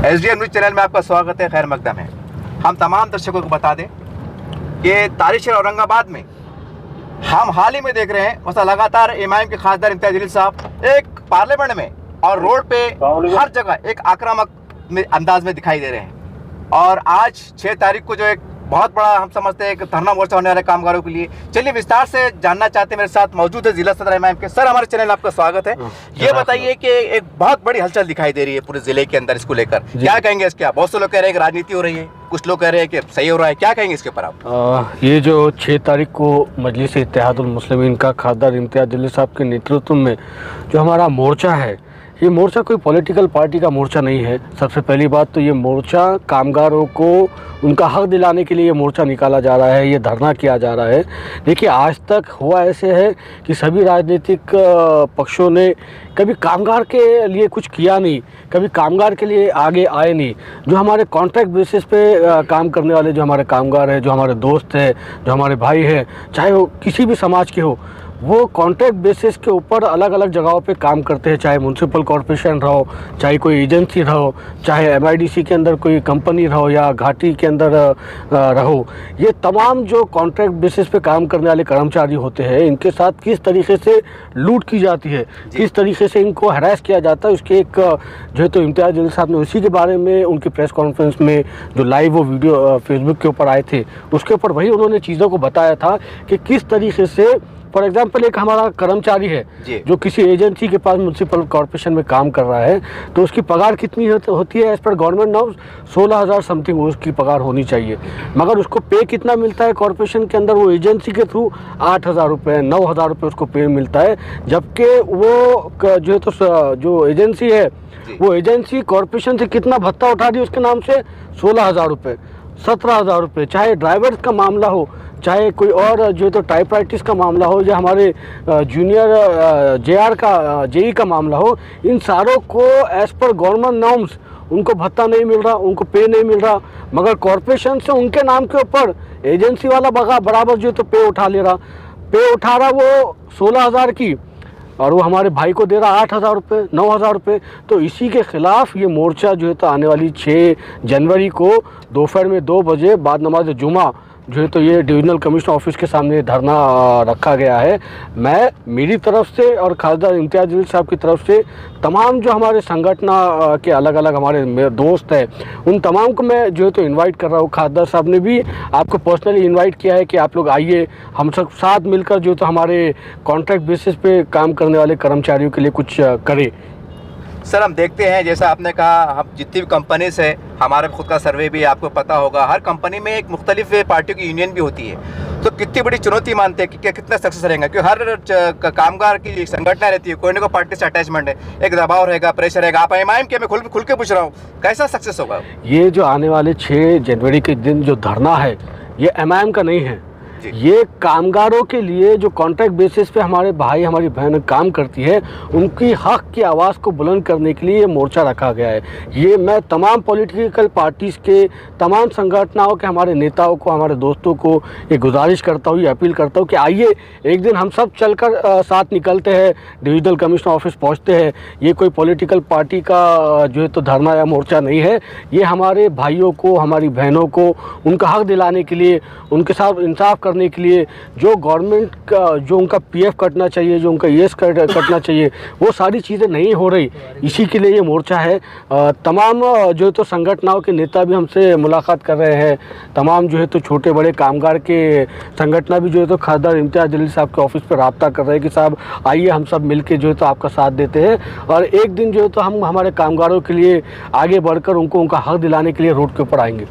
SDM news channel में आपका स्वागत है, खैर मकदम है। हम तमाम दर्शकों को बता दें कि तारीख शहर औरंगाबाद में हम हाल ही में देख रहे हैं वैसा लगातार इमाम के खासदार इम्तियाज जलील साहब एक पार्लियामेंट में और रोड पे हर जगह एक आक्रामक अंदाज में दिखाई दे रहे हैं। और आज 6 तारीख को जो एक बहुत बड़ा हम समझते हैं एक धरना मोर्चा होने वाले कामगारों के लिए, चलिए विस्तार से जानना चाहते हैं। मेरे साथ मौजूद है जिला सदर इमाम के। सर, हमारे चैनल आपका स्वागत है। ये बताइए कि एक बहुत बड़ी हलचल दिखाई दे रही है पूरे जिले के अंदर, इसको लेकर क्या कहेंगे? इसके आप बहुत से लोग कह रहे हैं कि राजनीति हो रही है, कुछ लोग कह रहे हैं कि सही हो रहा है, क्या कहेंगे इसके ऊपर आप? ये जो 6 तारीख को मजलिस इत्तेहादुल मुस्लिमीन का खासदार इम्तियाज जलील साहब के नेतृत्व में जो हमारा मोर्चा है, ये मोर्चा कोई पॉलिटिकल पार्टी का मोर्चा नहीं है। सबसे पहली बात तो ये मोर्चा कामगारों को उनका हक दिलाने के लिए ये मोर्चा निकाला जा रहा है, ये धरना किया जा रहा है। देखिए, आज तक हुआ ऐसे है कि सभी राजनीतिक पक्षों ने कभी कामगार के लिए कुछ किया नहीं, कभी कामगार के लिए आगे आए नहीं। जो हमारे कॉन्ट्रैक्ट बेसिस पे काम करने वाले जो हमारे कामगार हैं, जो हमारे दोस्त हैं, जो हमारे भाई हैं, चाहे वो किसी भी समाज के हो, वो कॉन्ट्रैक्ट बेसिस के ऊपर अलग अलग जगहों पे काम करते हैं। चाहे म्यूनसिपल कॉरपोरेशन रहो, चाहे कोई एजेंसी रहो, चाहे MIDC के अंदर कोई कंपनी रहो या घाटी के अंदर रहो, ये तमाम जो कॉन्ट्रैक्ट बेसिस पे काम करने वाले कर्मचारी होते हैं, इनके साथ किस तरीके से लूट की जाती है, किस तरीके से इनको हरास किया जाता है, उसके एक जो है तो इम्तियाज जलील साहब ने उसी के बारे में उनकी प्रेस कॉन्फ्रेंस में जो लाइव वो वीडियो फेसबुक के ऊपर आए थे, उसके ऊपर वही उन्होंने चीज़ों को बताया था कि किस तरीके से फॉर एग्जाम्पल एक हमारा कर्मचारी है जो किसी एजेंसी के पास म्यूनसिपल कॉर्पोरेशन में काम कर रहा है, तो उसकी पगार कितनी होती है? As per government norms 16,000 something उसकी पगार होनी चाहिए, मगर उसको पे कितना मिलता है कॉर्पोरेशन के अंदर? वो एजेंसी के थ्रू 8,000 रुपये 9,000 रुपये उसको पे मिलता है। जबकि वो जो है तो जो एजेंसी है, वो एजेंसी कॉर्पोरेशन से कितना भत्ता उठा दी उसके नाम से? 16,000 रुपये 17,000 रुपये। चाहे ड्राइवर का मामला हो, चाहे कोई और जो है तो टाइपराइटिस का मामला हो, या हमारे जूनियर JR का JE का मामला हो, इन सारों को एज़ पर गवर्नमेंट नॉर्म्स उनको भत्ता नहीं मिल रहा, उनको पे नहीं मिल रहा, मगर कॉरपोरेशन से उनके नाम के ऊपर एजेंसी वाला बराबर जो है तो पे उठा रहा वो 16,000 की, और वो हमारे भाई को दे रहा 8,000 रुपये 9,000 रुपये। तो इसी के ख़िलाफ़ ये मोर्चा जो है तो आने वाली 6 जनवरी को दोपहर में 2 बजे बाद नमाज जुमा जो है तो ये डिविजनल कमिश्नर ऑफिस के सामने धरना रखा गया है। मैं मेरी तरफ से और खासदार इम्तियाज जलील साहब की तरफ से तमाम जो हमारे संगठन के अलग अलग हमारे दोस्त हैं, उन तमाम को मैं जो है तो इनवाइट कर रहा हूँ। खासदार साहब ने भी आपको पर्सनली इनवाइट किया है कि आप लोग आइए, हम सब साथ मिलकर जो तो हमारे कॉन्ट्रैक्ट बेसिस पे काम करने वाले कर्मचारियों के लिए कुछ करें। सर, हम देखते हैं जैसा आपने कहा, हम जितनी भी कंपनीज है, हमारा खुद का सर्वे भी आपको पता होगा, हर कंपनी में एक मुख्तलिफ पार्टियों की यूनियन भी होती है। तो कितनी बड़ी चुनौती मानते हैं कि कितना सक्सेस रहेगा? क्योंकि हर कामगार की संगठन रहती है, कोई ना कोई पार्टी से अटैचमेंट है, एक दबाव रहेगा, प्रेशर रहेगा। आप इमाम के मैं खुल के पूछ रहा हूँ, कैसा सक्सेस होगा? ये जो आने वाले 6 जनवरी के दिन जो धरना है, ये इमाम का नहीं है, ये कामगारों के लिए जो कॉन्ट्रैक्ट बेसिस पे हमारे भाई हमारी बहन काम करती है, उनकी हक की आवाज़ को बुलंद करने के लिए ये मोर्चा रखा गया है। ये मैं तमाम पॉलिटिकल पार्टीज़ के, तमाम संगठनों के हमारे नेताओं को, हमारे दोस्तों को ये गुजारिश करता हूँ, ये अपील करता हूँ कि आइए एक दिन हम सब चलकर साथ निकलते हैं, डिविजनल कमिश्नर ऑफिस पहुँचते हैं। ये कोई पॉलिटिकल पार्टी का जो है तो धरना या मोर्चा नहीं है, ये हमारे भाइयों को, हमारी बहनों को उनका हक दिलाने के लिए, उनके साथ इंसाफ करने के लिए, जो गवर्नमेंट का जो उनका PF कटना चाहिए, जो उनका ES कटना चाहिए, वो सारी चीज़ें नहीं हो रही, इसी के लिए ये मोर्चा है। तमाम जो है तो संगठनों के नेता भी हमसे मुलाकात कर रहे हैं, तमाम जो है तो छोटे बड़े कामगार के संगठन भी जो है तो खासदार इम्तियाज जलील साहब के ऑफिस पर रब्ता कर रहे हैं कि साहब आइए हम सब मिल के जो है तो आपका साथ देते हैं, और एक दिन जो है तो हम हमारे कामगारों के लिए आगे बढ़कर उनको उनका हक दिलाने के लिए रोड के ऊपर आएंगे।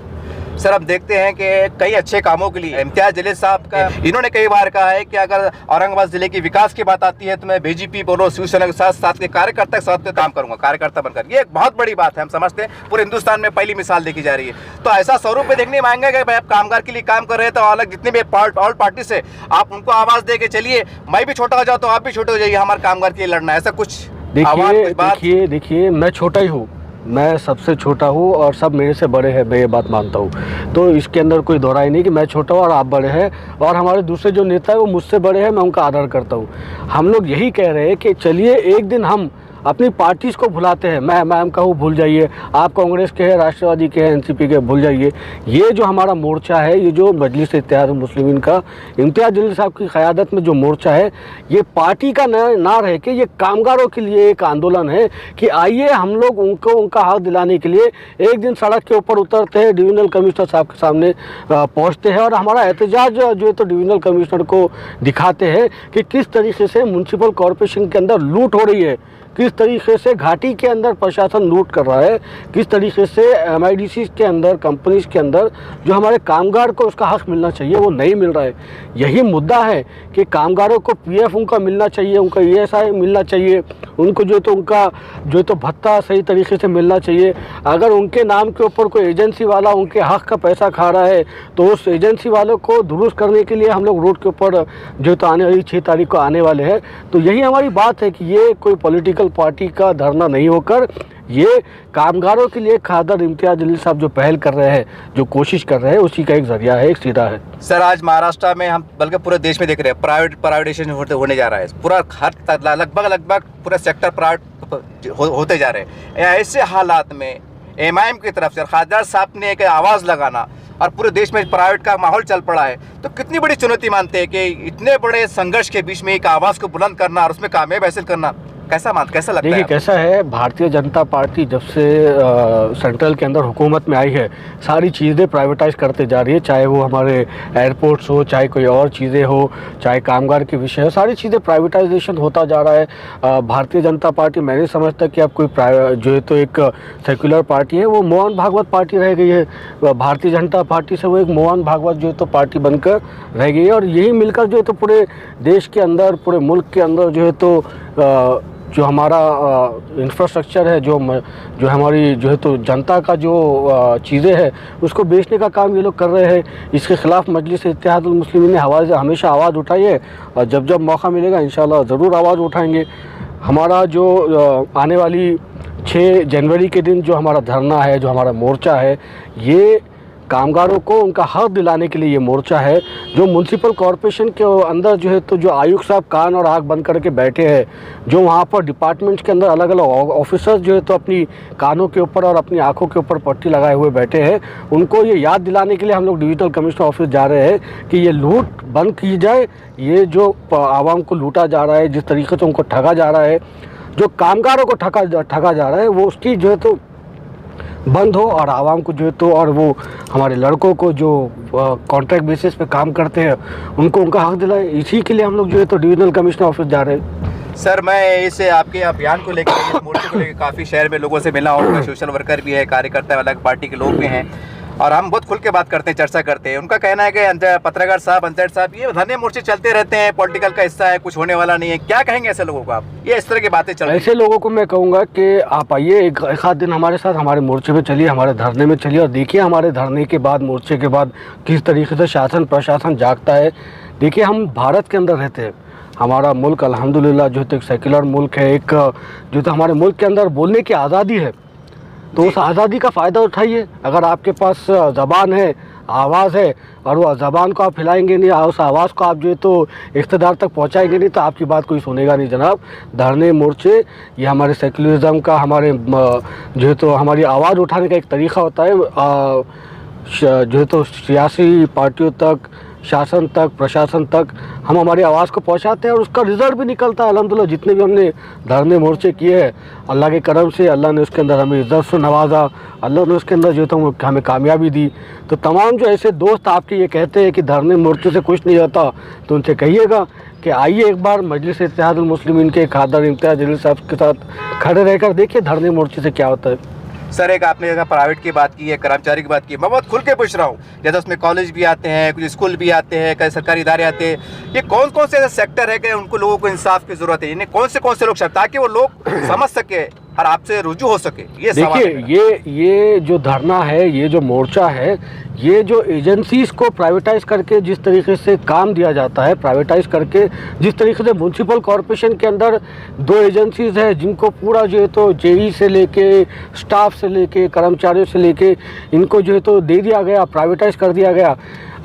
सर, अब देखते हैं कि कई अच्छे कामों के लिए इम्तियाज जलील साहब का, इन्होंने कई बार कहा है कि अगर औरंगाबाद जिले की विकास की बात आती है तो मैं BJP बोलो शिवसेना के साथ के कार्यकर्ता के साथ काम करूंगा, कार्यकर्ता बनकर। ये एक बहुत बड़ी बात है, हम समझते हैं पूरे हिंदुस्तान में पहली मिसाल देखी जा रही है। तो ऐसा स्वरूप में देखने में आएंगे कि भाई आप कामगार के लिए काम कर रहे हैं, तो अलग जितने भी ऑल पार्टी से आप उनको आवाज़ दे के चलिए, मैं भी छोटा हो जाऊँ तो आप भी छोटे हो जाइए, हमारे कामगार के लिए लड़ना है, ऐसा कुछ? देखिए मैं छोटा ही हूँ, मैं सबसे छोटा हूँ और सब मेरे से बड़े हैं, मैं ये बात मानता हूँ। तो इसके अंदर कोई दोहराई नहीं कि मैं छोटा हूँ और आप बड़े हैं, और हमारे दूसरे जो नेता है वो मुझसे बड़े हैं, मैं उनका आदर करता हूँ। हम लोग यही कह रहे हैं कि चलिए एक दिन हम अपनी पार्टीज को भुलाते हैं। मैं कहूँ भूल जाइए, आप कांग्रेस के हैं, राष्ट्रवादी के हैं, एनसीपी के, भूल जाइए। ये जो हमारा मोर्चा है, ये जो मजलिस इत्तेहादुल मुस्लिमीन का इम्तियाज़ जलील साहब की क़यादत में जो मोर्चा है, ये पार्टी का ना रह के ये कामगारों के लिए एक आंदोलन है कि आइए हम लोग उनको उनका हक दिलाने के लिए एक दिन सड़क के ऊपर उतरते हैं, डिवीज़नल कमिश्नर साहब के सामने पहुँचते हैं और हमारा एहतजाज जो है तो डिवीज़नल कमिश्नर को दिखाते हैं कि किस तरीके से म्युनिसिपल कॉरपोरेशन के अंदर लूट हो रही है, किस तरीके से घाटी के अंदर प्रशासन लूट कर रहा है, किस तरीके से एमआईडीसी के अंदर, कंपनीज के अंदर जो हमारे कामगार को उसका हक मिलना चाहिए वो नहीं मिल रहा है। यही मुद्दा है कि कामगारों को पीएफ उनका मिलना चाहिए, उनका ईएसआई मिलना चाहिए, उनको जो तो उनका जो तो भत्ता सही तरीके से मिलना चाहिए। अगर उनके नाम के ऊपर कोई एजेंसी वाला उनके हक का पैसा खा रहा है तो उस एजेंसी वालों को दुरुस्त करने के लिए हम लोग रोड के ऊपर जो तो आने वाली 6 तारीख को आने वाले हैं। तो यही हमारी बात है कि ये कोई पॉलिटिकल पार्टी का धरना नहीं होकर ये कामगारों के लिए खादर इम्तियाज़ जलील साहब जो पहल कर रहे हैं, जो कोशिश कर रहे हैं, उसी का एक जरिया है, एक सीधा है। सर, आज महाराष्ट्र में हम बल्कि पूरे देश में देख रहे हैं प्राइवेटाइजेशन होने जा रहा है। पूरा हर लगभग पूरा सेक्टर प्राइवेट होते जा रहे हैं। ऐसे हालात में एमआईएम की तरफ से खासदार साहब ने एक आवाज़ लगाना और पूरे देश में प्राइवेट का माहौल चल पड़ा है, तो कितनी बड़ी चुनौती मानते हैं कि इतने बड़े संघर्ष के बीच में एक आवाज़ को बुलंद करना और उसमें कामयाबी हासिल करना, कैसा लगता है? देखिए कैसा है, भारतीय जनता पार्टी जब से सेंट्रल के अंदर हुकूमत में आई है, सारी चीज़ें प्राइवेटाइज करते जा रही है, चाहे वो हमारे एयरपोर्ट्स हो, चाहे कोई और चीज़ें हो, चाहे कामगार के विषय हो, सारी चीज़ें प्राइवेटाइजेशन होता जा रहा है। भारतीय जनता पार्टी, मैं नहीं समझता कि अब कोई जो है तो एक सेक्युलर पार्टी है, वो मोहन भागवत पार्टी रह गई है। भारतीय जनता पार्टी से वो एक मोहन भागवत जो है तो पार्टी बनकर रह गई है और यही मिलकर जो है तो पूरे देश के अंदर, पूरे मुल्क के अंदर जो है तो जो हमारा इंफ्रास्ट्रक्चर है, जो हमारी जो है तो जनता का जो चीज़ें हैं उसको बेचने का काम ये लोग कर रहे हैं। इसके ख़िलाफ़ मजलिस इत्तेहादुल मुस्लिमीन ने हमेशा आवाज़ उठाई है और जब मौका मिलेगा इंशाल्लाह ज़रूर आवाज़ उठाएंगे। हमारा जो आने वाली 6 जनवरी के दिन जो हमारा धरना है, जो हमारा मोर्चा है, ये कामगारों को उनका हक दिलाने के लिए ये मोर्चा है। जो म्युनिसिपल कॉरपोरेशन के अंदर जो है तो जो आयुक्त साहब कान और आँख बंद करके बैठे हैं, जो वहाँ पर डिपार्टमेंट्स के अंदर अलग अलग ऑफिसर्स जो है तो अपनी कानों के ऊपर और अपनी आँखों के ऊपर पट्टी लगाए हुए बैठे हैं, उनको ये याद दिलाने के लिए हम लोग डिविजनल कमिश्नर ऑफिस जा रहे हैं कि ये लूट बंद की जाए। ये जो आवाम को लूटा जा रहा है, जिस तरीके से उनको ठगा जा रहा है, जो कामगारों को ठगा जा रहा है, वो उसकी जो है तो बंद हो और आवाम को जो है तो, और वो हमारे लड़कों को जो कॉन्ट्रैक्ट बेसिस पे काम करते हैं उनको उनका हक दिलाए। इसी के लिए हम लोग जो है तो डिविजनल कमिश्नर ऑफिस जा रहे हैं। सर, मैं इसे आपके अभियान को लेकर, इस मोर्चे को लेकर काफ़ी शहर में लोगों से मिला हूँ, सोशल वर्कर भी है, कार्यकर्ता अलग पार्टी के लोग भी हैं और हम बहुत खुल के बात करते हैं, चर्चा करते हैं। उनका कहना है कि पत्रकार साहब, अंजर साहब, ये धरने मोर्चे चलते रहते हैं, पॉलिटिकल का हिस्सा है, कुछ होने वाला नहीं है। क्या कहेंगे ऐसे लोगों को आप? ये इस तरह की बातें चल रही हैं। ऐसे लोगों को मैं कहूँगा कि आप आइए एक आध दिन हमारे साथ हमारे मोर्चे में चलिए, हमारे धरने में चलिए और देखिए हमारे धरने के बाद, मोर्चे के बाद किस तरीके से शासन प्रशासन जागता है। देखिए, हम भारत के अंदर रहते हैं, हमारा मुल्क अल्हम्दुलिल्लाह जो तो एक सेक्युलर मुल्क है, एक जो तो हमारे मुल्क के अंदर बोलने की आज़ादी है, तो उस आज़ादी का फ़ायदा उठाइए। अगर आपके पास ज़बान है, आवाज़ है और वो ज़बान को आप हिलाएंगे नहीं, उस आवाज़ को आप जो है तो इक़्तिदार तक पहुंचाएंगे नहीं, तो आपकी बात कोई सुनेगा नहीं जनाब। धरने मोर्चे ये हमारे सेक्युलरिज़म का, हमारे जो है तो हमारी आवाज़ उठाने का एक तरीक़ा होता है। जो है तो सियासी पार्टियों तक, शासन तक, प्रशासन तक हम हमारी आवाज़ को पहुंचाते हैं और उसका रिज़ल्ट भी निकलता है अल्हम्दुलिल्लाह। जितने भी हमने धरने मोर्चे किए हैं, अल्लाह के करम से अल्लाह ने उसके अंदर हमें इज़्ज़त से नवाजा, अल्लाह ने उसके अंदर जो तो हमें कामयाबी दी। तो तमाम जो ऐसे दोस्त आपके ये कहते हैं कि धरने मोर्चे से कुछ नहीं होता, तो उनसे कहिएगा कि आइए एक बार मजलिस इत्तेहादुल मुस्लिमीन के खादर इम्तियाज़ जलील साहब के साथ खड़े रहकर देखिए धरने मोर्चे से क्या होता है। सर, एक आपने जगह प्राइवेट की बात की है, कर्मचारी की बात की है, मैं बहुत खुल के पूछ रहा हूँ। जैसे उसमें कॉलेज भी आते हैं, कुछ स्कूल भी आते हैं, कई सरकारी इदारे आते हैं, ये कौन कौन से ऐसे सेक्टर है कि उनको लोगों को इंसाफ की ज़रूरत है? इन्हें कौन से लोग, ताकि वो लोग समझ सके और आपसे रुजू हो सके? ये देखिए, ये जो धरना है, ये जो मोर्चा है, ये जो एजेंसीज़ को प्राइवेटाइज करके जिस तरीके से काम दिया जाता है, प्राइवेटाइज करके जिस तरीके से म्युनिसिपल कॉरपोरेशन के अंदर 2 एजेंसीज़ है जिनको पूरा जो है तो जेई से लेके, स्टाफ से लेके, कर्मचारियों से लेके इनको जो है तो दे दिया गया, प्राइवेटाइज कर दिया गया।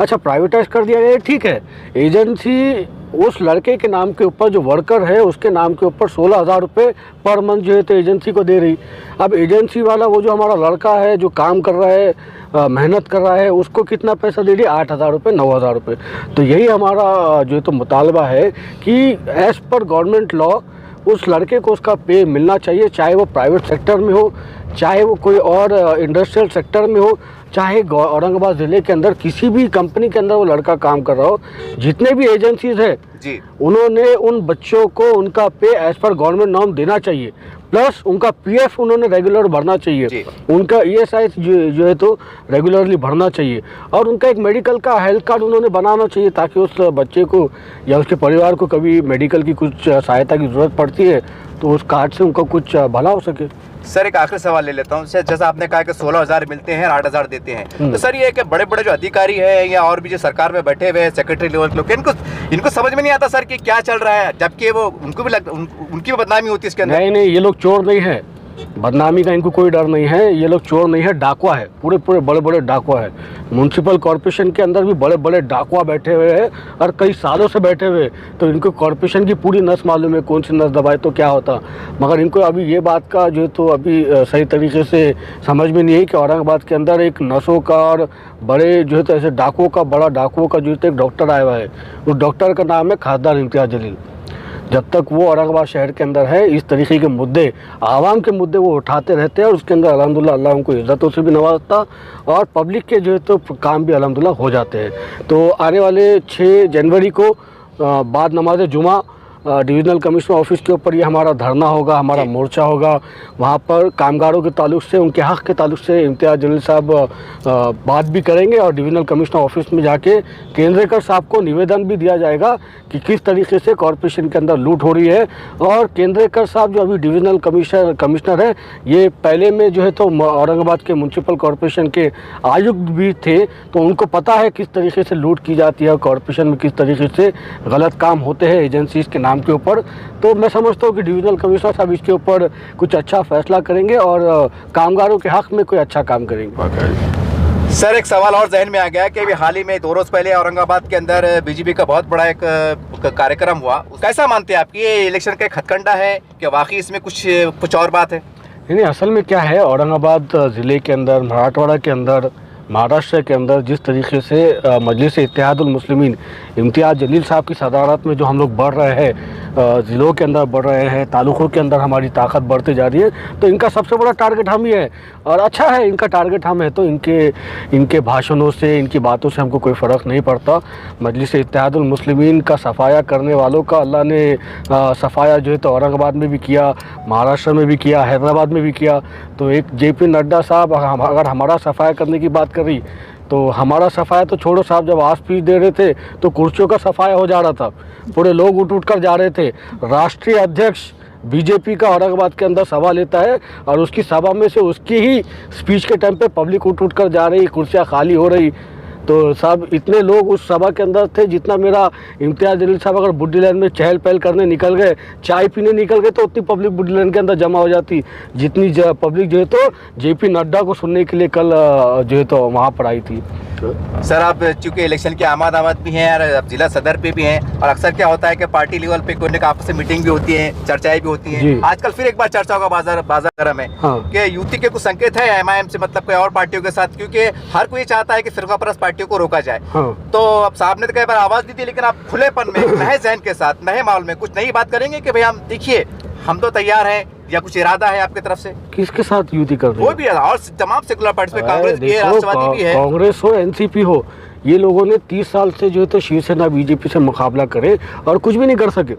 अच्छा प्राइवेटाइज कर दिया गया, ठीक है। एजेंसी उस लड़के के नाम के ऊपर, जो वर्कर है उसके नाम के ऊपर 16,000 रुपये पर मंथ जो है तो एजेंसी को दे रही। अब एजेंसी वाला वो जो हमारा लड़का है जो काम कर रहा है, मेहनत कर रहा है, उसको कितना पैसा दे रही है? 8,000 रुपये, 9,000 रुपये। तो यही हमारा जो है तो मुतालबा है कि एज़ पर गवर्नमेंट लॉ उस लड़के को उसका पे मिलना चाहिए, चाहे वो प्राइवेट सेक्टर में हो, चाहे वो कोई और इंडस्ट्रियल सेक्टर में हो, चाहे औरंगाबाद ज़िले के अंदर किसी भी कंपनी के अंदर वो लड़का काम कर रहा हो। जितने भी एजेंसीज है जी, उन्होंने उन बच्चों को उनका पे एज पर गवर्नमेंट नॉर्म देना चाहिए, प्लस उनका पीएफ उन्होंने रेगुलर भरना चाहिए, उनका ईएसआई जो है तो रेगुलरली भरना चाहिए, और उनका एक मेडिकल का हेल्थ कार्ड उन्होंने बनाना चाहिए, ताकि उस बच्चे को या उसके परिवार को कभी मेडिकल की कुछ सहायता की ज़रूरत पड़ती है तो उस कार्ड से उनका कुछ भला हो सके। सर एक आखिरी सवाल ले लेता हूँ। सर जैसा आपने कहा कि 16,000 मिलते हैं, 8,000 देते हैं, तो सर ये कि बड़े बड़े जो अधिकारी हैं या और भी जो सरकार में बैठे हुए हैं, सेक्रेटरी लेवल के लोग, इनको समझ में नहीं आता सर कि क्या चल रहा है, जबकि वो उनको भी उनकी भी बदनामी होती है इसके अंदर। नहीं, ये लोग चोर नहीं है, बदनामी का इनको कोई डर नहीं है। ये लोग चोर नहीं है, डाकुआ है, पूरे बड़े बड़े डाकुआ है। म्यूनसिपल कॉरपोरेशन के अंदर भी बड़े बड़े डाकुआ बैठे हुए हैं और कई सालों से बैठे हुए, तो इनको कॉरपोरेशन की पूरी नस मालूम है, कौन सी नस दबाए तो क्या होता। मगर इनको अभी ये बात का जो तो अभी सही तरीके से समझ में नहीं है कि औरंगाबाद के अंदर एक नसों का और बड़े जो है तो ऐसे डाकुओं का, बड़ा डाकुओं का जो है तो एक डॉक्टर आया हुआ है। उस डॉक्टर का नाम है खासदार इम्तियाज़ जलील। जब तक वो औरंगाबाद शहर के अंदर है, इस तरीके के मुद्दे, आवाम के मुद्दे वो उठाते रहते हैं, और उसके अंदर अल्हम्दुलिल्लाह अल्लाह उनको इज़्ज़तों से भी नवाजता और पब्लिक के जो है तो काम भी अल्हम्दुलिल्लाह हो जाते हैं। तो आने वाले 6 जनवरी को बाद नमाज जुमा डिविजनल कमिश्नर ऑफिस के ऊपर ये हमारा धरना होगा, हमारा मोर्चा होगा। वहाँ पर कामगारों के ताल्लुक से, उनके हक़ के ताल्लुक से इम्तियाज़ जलील साहब बात भी करेंगे, और डिविजनल कमिश्नर ऑफिस में जाके केंद्रेकर साहब को निवेदन भी दिया जाएगा कि किस तरीके से कॉरपोरेशन के अंदर लूट हो रही है। और केंद्रेकर साहब जो अभी डिविजनल कमिश्नर है, ये पहले में जो है तो औरंगाबाद के म्यूनसिपल कॉरपोरेशन के आयुक्त भी थे, तो उनको पता है किस तरीके से लूट की जाती है, कॉरपोरेशन में किस तरीके से गलत काम होते हैं एजेंसीज के नाम के ऊपर। तो मैं समझता हूँ कि डिविजनल कमिश्नर साहब इसके ऊपर कुछ अच्छा फैसला करेंगे और कामगारों के हक में कोई अच्छा काम करेंगे। सर एक सवाल और जहन में आ गया कि अभी हाल ही में 2 रोज पहले औरंगाबाद के अंदर बीजेपी का बहुत बड़ा एक कार्यक्रम हुआ। कैसा मानते हैं आप, ये इलेक्शन का एक हथकंडा है कि वाकई इसमें कुछ और बात है? नहीं, असल में क्या है, औरंगाबाद ज़िले के अंदर, मराठवाड़ा के अंदर, महाराष्ट्र के अंदर जिस तरीके से मजलिस इत्तेहादुल मुस्लिमीन इम्तियाज़ जलील साहब की सदारत में जो हम लोग बढ़ रहे हैं, ज़िलों के अंदर बढ़ रहे हैं, तालुकों के अंदर हमारी ताकत बढ़ती जा रही है, तो इनका सबसे बड़ा टारगेट हम ही है। और अच्छा है, इनका टारगेट हम है, तो इनके भाषणों से, इनकी बातों से हमको कोई फ़र्क नहीं पड़ता। मजलिस इत्तेहादुल मुस्लिमीन का सफाया करने वालों का अल्लाह ने सफाया जो है तो औरंगाबाद में भी किया, महाराष्ट्र में भी किया, हैदराबाद में भी किया। तो एक JP नड्डा साहब अगर हमारा सफाया करने की बात करी, तो हमारा सफाया तो छोड़ो साहब, जब आप स्पीच दे रहे थे तो कुर्सियों का सफाया हो जा रहा था, पूरे लोग उठ कर जा रहे थे। राष्ट्रीय अध्यक्ष बीजेपी का औरंगाबाद के अंदर सभा लेता है और उसकी सभा में से उसकी ही स्पीच के टाइम पे पब्लिक उठ कर जा रही, कुर्सियाँ खाली हो रही। तो साहब इतने लोग उस सभा के अंदर थे, जितना मेरा इम्तियाज़ जलील साहब अगर बुड्डी लाइन में चहल पहल करने निकल गए, चाय पीने निकल गए, तो उतनी पब्लिक बुड्डी लाइन के अंदर जमा हो जाती, जितनी पब्लिक जो है तो JP नड्डा को सुनने के लिए कल जो है तो वहाँ पर आई थी। सर आप चूंकि इलेक्शन के आमद भी हैं और अब जिला सदर पे भी हैं, और अक्सर क्या होता है कि पार्टी लेवल पे कोई ना आपस में मीटिंग भी होती है, चर्चाएं भी होती हैं। आजकल फिर एक बार चर्चा होगा बाजार में कि युति के कुछ संकेत है MIM से, मतलब कोई और पार्टियों के साथ, क्योंकि हर कोई चाहता है कि फिरकापरस्त पार्टियों को रोका जाए। तो अब साहब ने तो कई बार आवाज दी थी, लेकिन आप खुलेपन में, नए जहन के साथ, नए माहौल में कुछ नई बात करेंगे कि भाई हम देखिए हम तो तैयार हैं, या कुछ इरादा है आपकी तरफ से? किसके साथ युति कर रहे हैं? वो भी है, और तमाम सेकुलर पार्टी में कांग्रेस भी है, राष्ट्रवादी भी है, कांग्रेस हो, NCP हो, ये लोगों ने 30 साल से जो है तो शिवसेना BJP से मुकाबला करे और कुछ भी नहीं कर सके।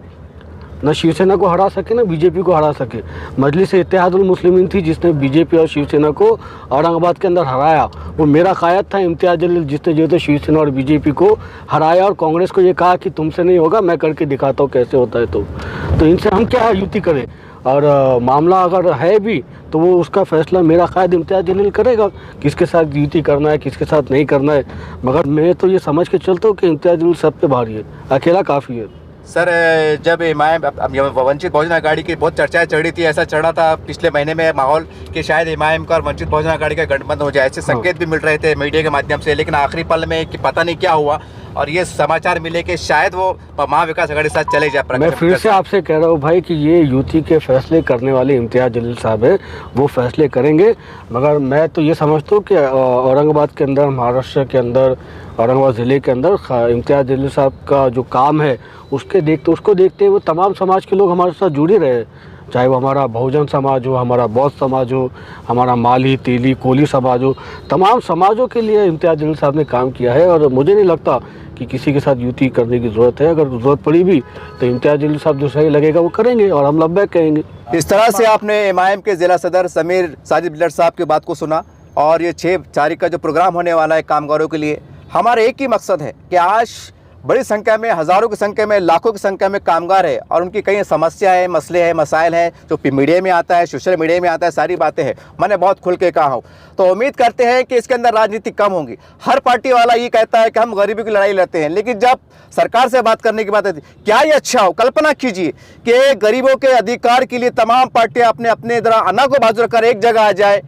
न शिवसेना को हरा सके, न BJP को हरा सके। मजलिस इत्तेहादुल मुस्लिमीन थी जिसने BJP और शिवसेना को औरंगाबाद के अंदर हराया। वो मेरा कायद था इम्तियाज़ जलील, जिसने जो है तो शिवसेना और BJP को हराया और कांग्रेस को ये कहा कि तुमसे नहीं होगा, मैं करके दिखाता हूँ कैसे होता है। तो इनसे हम क्या युति करें? और मामला अगर है भी तो वो उसका फैसला मेरा कायद इम्तियाज़ जलील करेगा, किसके साथ युति करना है, किसके साथ नहीं करना है। मगर मैं तो ये समझ के चलता हूँ कि इम्तियाज़ जलील सब पे भारी है, अकेला काफ़ी है। सर, जब वंचित बहुजन अघाड़ी की बहुत चर्चाएं चढ़ी थी, ऐसा चढ़ा था पिछले महीने में माहौल कि शायद एमआईएम का और वंचित बहुजन अघाड़ी का गठबंधन हो जाए, ऐसे संकेत भी मिल रहे थे मीडिया के माध्यम से, लेकिन आखिरी पल में कि पता नहीं क्या हुआ और ये समाचार मिले कि शायद वो महाविकास अघाड़ी के साथ चले जाए। मैं फिर से आपसे कह रहा हूँ भाई कि ये युति के फैसले करने वाले इम्तियाज़ जलील साहब है, वो फैसले करेंगे। मगर मैं तो ये समझता हूँ कि औरंगाबाद के अंदर, महाराष्ट्र के अंदर, औरंगाबाद ज़िले के अंदर इम्तियाज़ जलील साहब का जो काम है उसको देखते हुए तमाम समाज के लोग हमारे साथ जुड़े रहे, चाहे वो हमारा बहुजन समाज हो, हमारा बौद्ध समाज हो, हमारा माली, तेली, कोली समाज हो, तमाम समाजों के लिए इम्तियाज़ जलील साहब ने काम किया है। और मुझे नहीं लगता कि किसी के साथ युति करने की ज़रूरत है। अगर ज़रूरत पड़ी भी तो इम्तियाज़ जलील साहब जो सही लगेगा वो करेंगे और हम लब्बैक कहेंगे। इस तरह से आपने एमआईएम के ज़िला सदर समीर साजिद बिल्डर साहब की बात को सुना। और ये 6 तारीख का जो प्रोग्राम होने वाला है कामगारों के लिए, हमारा एक ही मकसद है कि आज बड़ी संख्या में, हज़ारों की संख्या में, लाखों की संख्या में कामगार है और उनकी कई समस्या है, मसले हैं, मसाइल हैं, जो मीडिया में आता है, सोशल मीडिया में आता है, सारी बातें हैं। मैंने बहुत खुल के कहा हूँ। तो उम्मीद करते हैं कि इसके अंदर राजनीति कम होगी। हर पार्टी वाला ये कहता है कि हम गरीबी की लड़ाई लड़ते हैं, लेकिन जब सरकार से बात करने की बात आती है, क्या ये अच्छा हो? कल्पना कीजिए कि गरीबों के अधिकार के लिए तमाम पार्टियाँ अपने अपने इधर अन्ना को बाजू रखकर एक जगह आ जाए,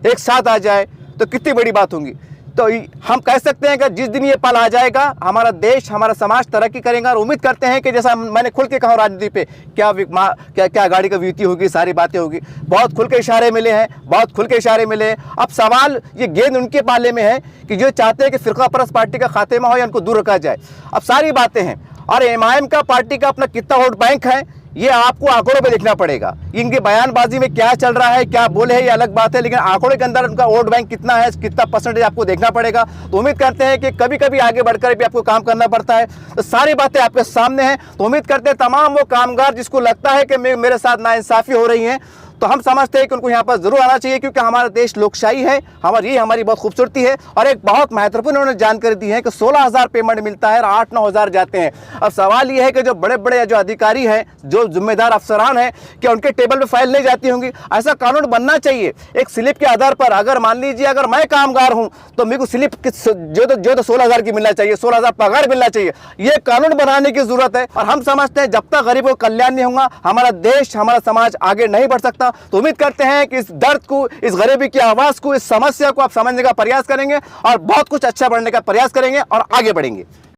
एक साथ आ जाए, तो कितनी बड़ी बात होगी। तो हम कह सकते हैं कि जिस दिन ये पल आ जाएगा, हमारा देश, हमारा समाज तरक्की करेगा। और उम्मीद करते हैं कि जैसा मैंने खुल के कहा राजनीति पे क्या गाड़ी का युति होगी, सारी बातें होगी। बहुत खुल के इशारे मिले हैं, बहुत खुल के इशारे मिले हैं। अब सवाल ये गेंद उनके पाले में है कि जो चाहते हैं कि फिरका परस्त पार्टी का खात्मा हो या उनको दूर रखा जाए। अब सारी बातें हैं। और एमआईएम का पार्टी का अपना कितना वोट बैंक है ये आपको आंकड़ों में देखना पड़ेगा। इनकी बयानबाजी में क्या चल रहा है, क्या बोले है, ये अलग बात है, लेकिन आंकड़ों के अंदर उनका वोट बैंक कितना है, कितना परसेंटेज आपको देखना पड़ेगा। तो उम्मीद करते हैं कि कभी कभी आगे बढ़कर भी आपको काम करना पड़ता है। तो सारी बातें आपके सामने हैं। तो उम्मीद करते हैं तमाम वो कामगार जिसको लगता है कि मेरे साथ नाइंसाफ़ी हो रही है, तो हम समझते हैं कि उनको यहाँ पर जरूर आना चाहिए, क्योंकि हमारा देश लोकशाही है, हमारी बहुत खूबसूरती है। और एक बहुत महत्वपूर्ण उन्होंने जानकारी दी है कि 16,000 पेमेंट मिलता है और 8-9 हज़ार जाते हैं। अब सवाल ये है कि जो बड़े बड़े जो अधिकारी हैं, जो जिम्मेदार अफसरान हैं, क्या उनके टेबल पे फाइल नहीं जाती होंगी? ऐसा कानून बनना चाहिए। एक स्लिप के आधार पर, अगर मान लीजिए अगर मैं कामगार हूँ तो मेरे को स्लिप जो 16,000 की मिलना चाहिए, 16,000 पगार मिलना चाहिए। ये कानून बनाने की जरूरत है। और हम समझते हैं जब तक गरीबों का कल्याण नहीं होगा, हमारा देश, हमारा समाज आगे नहीं बढ़ सकता। तो उम्मीद करते हैं कि इस दर्द को, इस गरीबी की आवाज को, इस समस्या को आप समझने का प्रयास करेंगे और बहुत कुछ अच्छा बढ़ने का प्रयास करेंगे और आगे बढ़ेंगे।